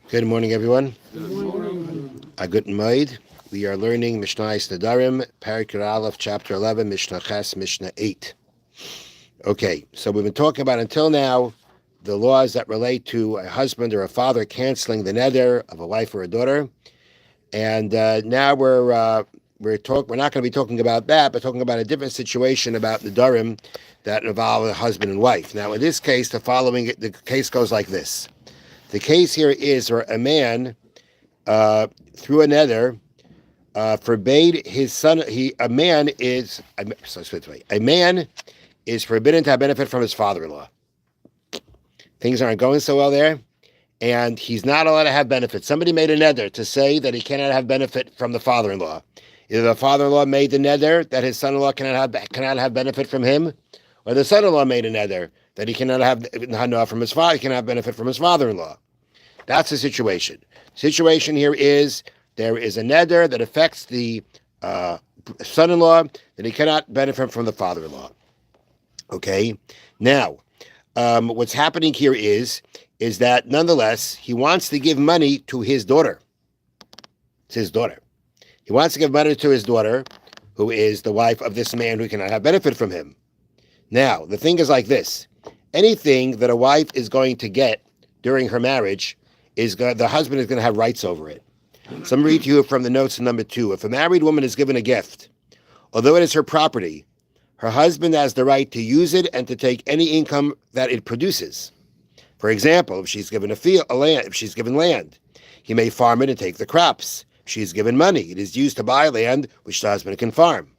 Good morning, everyone. Good morning. Good Moed. We are learning Mishna Nedarim, Parak Aleph, Chapter 11, Mishna Ches, Mishna 8. Okay, so we've been talking about until now the laws that relate to a husband or a father canceling the neder of a wife or a daughter, and now we're not going to be talking about that, but talking about a different situation about the Nedarim that involve a husband and wife. Now, in this case, the case goes like this. The case here is where a man, through a neder, forbade his son. A man is forbidden to have benefit from his father-in-law. Things aren't going so well there, and he's not allowed to have benefit. Somebody made a neder to say that he cannot have benefit from the father-in-law. Either the father-in-law made the neder that his son-in-law cannot have benefit from him, or the son-in-law made a neder that he cannot have hana from his father. He cannot have benefit from his father-in-law. That's the situation. Situation here is there is a neder that affects the son-in-law that he cannot benefit from the father-in-law. Okay? Now, what's happening here is that nonetheless, he wants to give money to his daughter. It's his daughter. He wants to give money to his daughter, who is the wife of this man who cannot have benefit from him. Now, the thing is like this. Anything that a wife is going to get during her marriage, the husband is going to have rights over it. So I'm read to you from the notes in number 2. If a married woman is given a gift, although it is her property, her husband has the right to use it and to take any income that it produces. For example, if she's given if she's given land, he may farm it and take the crops. If she's given money, it is used to buy land which the husband can farm.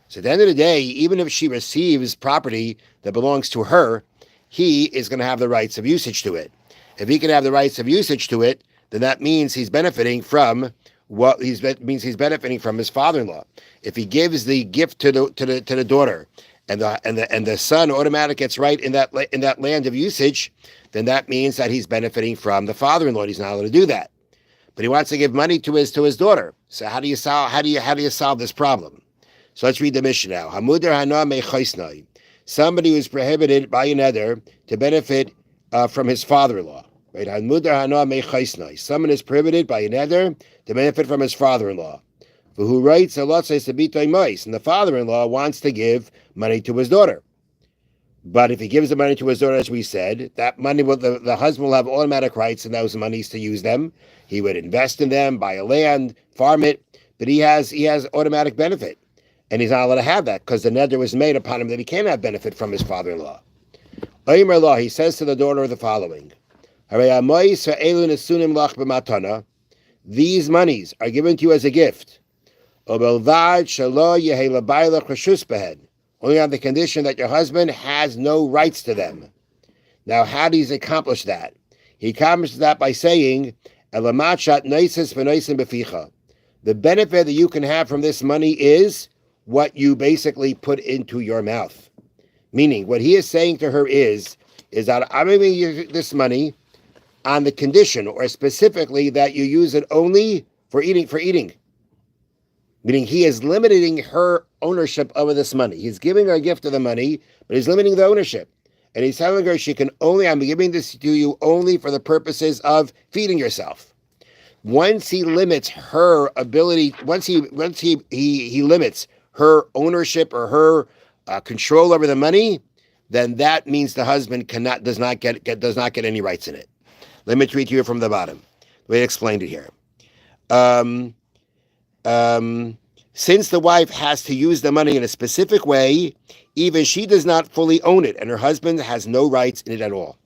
So at the end of the day, even if she receives property that belongs to her, he is going to have the rights of usage to it. If he can have the rights of usage to it, then that means he's benefiting from his father-in-law. If he gives the gift to the daughter, and the son automatically gets right in that land of usage, then that means that he's benefiting from the father-in-law. He's not allowed to do that, but he wants to give money to his daughter. So how do you solve this problem? So let's read the Mishna now. Hamudar hana mechaisnai. Somebody who is prohibited by a neder to benefit from his father-in-law. Right? Someone is prohibited by a neder to benefit from his father-in-law. Who writes a lot says to be mice, and the father-in-law wants to give money to his daughter. But if he gives the money to his daughter, as we said, that money the husband will have automatic rights in those monies to use them. He would invest in them, buy a land, farm it, but he has automatic benefit. And he's not allowed to have that because the neder was made upon him that he can't have benefit from his father-in-law. He says to the daughter the following. These monies are given to you as a gift. Only on the condition that your husband has no rights to them. Now, how does he accomplish that? He accomplishes that by saying, the benefit that you can have from this money is what you basically put into your mouth. Meaning, what he is saying to her is that I'm giving you this money on the condition, or specifically, that you use it only for eating. Meaning, he is limiting her ownership over this money. He's giving her a gift of the money, but he's limiting the ownership. And he's telling her I'm giving this to you only for the purposes of feeding yourself. Once he limits her ability, once he limits her ownership or her control over the money, then that means the husband does not get any rights in it. Let me read to you from the bottom. The way I explained it here. Since the wife has to use the money in a specific way, even she does not fully own it, and her husband has no rights in it at all.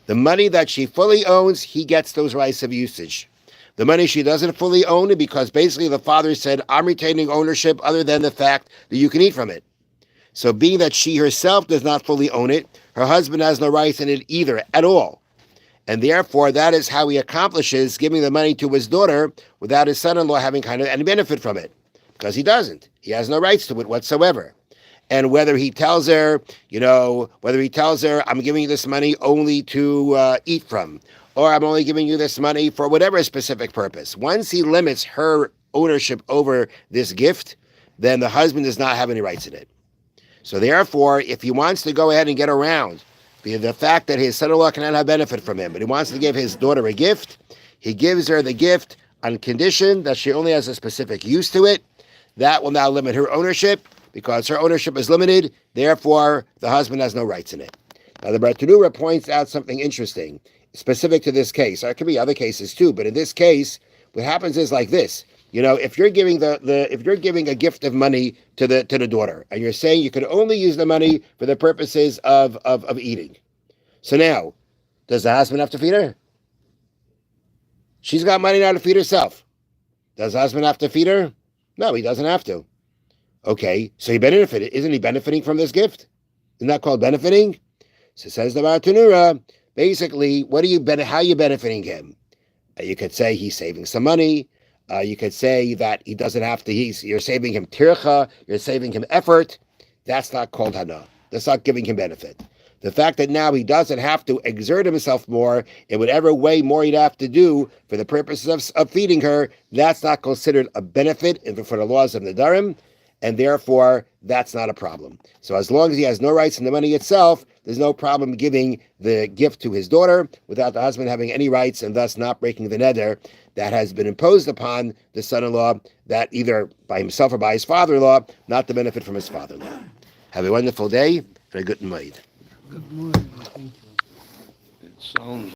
The money that she fully owns, he gets those rights of usage. The money she doesn't fully own it because basically the father said, I'm retaining ownership other than the fact that you can eat from it. So being that she herself does not fully own it, her husband has no rights in it either at all. And therefore, that is how he accomplishes giving the money to his daughter without his son-in-law having kind of any benefit from it. Because he doesn't. He has no rights to it whatsoever. And whether he tells her, I'm giving you this money only to eat from, or I'm only giving you this money for whatever specific purpose. Once he limits her ownership over this gift, then the husband does not have any rights in it. So therefore, if he wants to go ahead and get around the fact that his son-in-law cannot have benefit from him, but he wants to give his daughter a gift, He gives her the gift on condition that she only has a specific use to it. That will now limit her ownership because her ownership is limited. Therefore, the husband has no rights in it. Now, the Bartanura points out something interesting, specific to this case. There could be other cases too, but in this case, what happens is like this. If you're giving if you're giving a gift of money to the daughter, and you're saying you can only use the money for the purposes of eating. So now, does the husband have to feed her? She's got money now to feed herself. Does the husband have to feed her? No, he doesn't have to. Okay, so he benefited. Isn't he benefiting from this gift? Isn't that called benefiting? So says the Bartanura, basically, how are you benefiting him? You could say he's saving some money. You could say that he doesn't have to, you're saving him tircha, you're saving him effort. That's not called hana. That's not giving him benefit. The fact that now he doesn't have to exert himself more in whatever way more he'd have to do for the purposes of feeding her, that's not considered a benefit for the laws of Nedarim, and therefore that's not a problem. So as long as he has no rights in the money itself, there's no problem giving the gift to his daughter without the husband having any rights and thus not breaking the neder that has been imposed upon the son-in-law, that either by himself or by his father-in-law, not to benefit from his father-in-law. Have a wonderful day. Very good night. Good morning. Thank you. It sounds